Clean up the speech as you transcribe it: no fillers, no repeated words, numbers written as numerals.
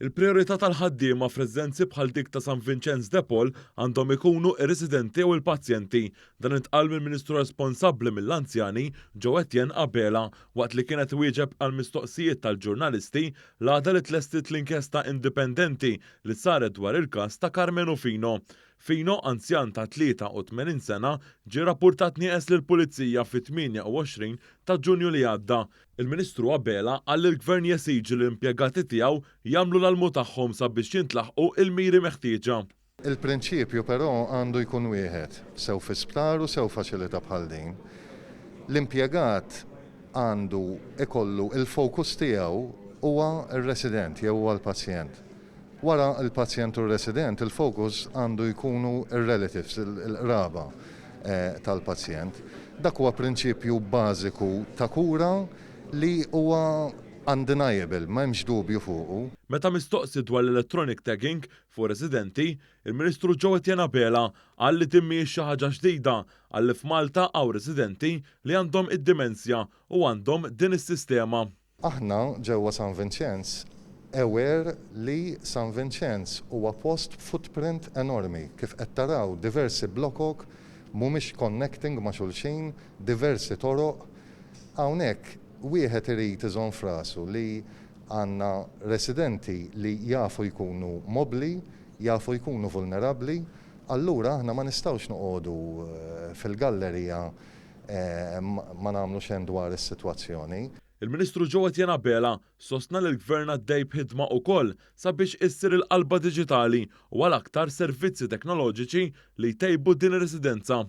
Il-priorità tal-ħaddiema f'residenzi bħal dik ta' San Vincenz de Paul għandhom ikunu ir-residenti u l-pazjenti. Dan intqal mill-Ministru responsabbli mill-anzjani Joe Etienne Abela waqt li kienet wieġeb għal mistoqsijiet tal-ġurnalisti l-għada li tlestit l-inkjesta indipendenti li saret dwar il-każ ta' Carmenu Fino. Fino, anzjan ta' 83 sena, ġie rappurtat nieqes lill-Pulizija fit-28 ta' Ġunju li għadda. Il-Ministru Abela għall il-Gvern jesiġi l-impjegati tiegħu jagħmlu l-almu tagħhom sabiex jintlaħqu il-miri meħtieġa. Il-prinċipju però għandu jkun wieħed, sew fi sptar u sew faċilità bħal din. L-impjegat għandu ikollu il-fokus tiegħu huwa r-resident jew huwa l-pazjent. Wara il-pazjent u r-resident, il-fokus għandu jkunu il-relatives, il-qraba tal-pazjent. Dak huwa prinċipju bażiku ta' kura li huwa undeniable, ma hemmx dubju fuqu. Meta mistoqsi dwar l-electronic tagging fuq residenti, il-Ministru Joe Etienne Abela qal li timmi xi ħaġa ġdida għal li f'Malta hawn residenti li għandhom id-dimensja u għandhom din is-sistema. Aħna ġewwa San Vincenz aware li San Vincenz huwa post footprint enormi. Kif qed taraw diversi blokok mhumiex connecting ma' xulxin, diversi toroq. Hawnhekk wieħed irid iżomm f'rasu li għandna residenti li jafu jkunu mobbli, jafu jkunu vulnerabbli, allura aħna ma nistgħux noqogħdu fil-gallerija ma nagħmlu xejn dwar is-sitwazzjoni. Il-Ministru Joe Etienne Abela sostna li l-Gvern għaddej b'ħidma wkoll sabiex issir il-qalba diġitali u għal aktar servizzi teknoloġiċi li jtejbu din ir-residenza.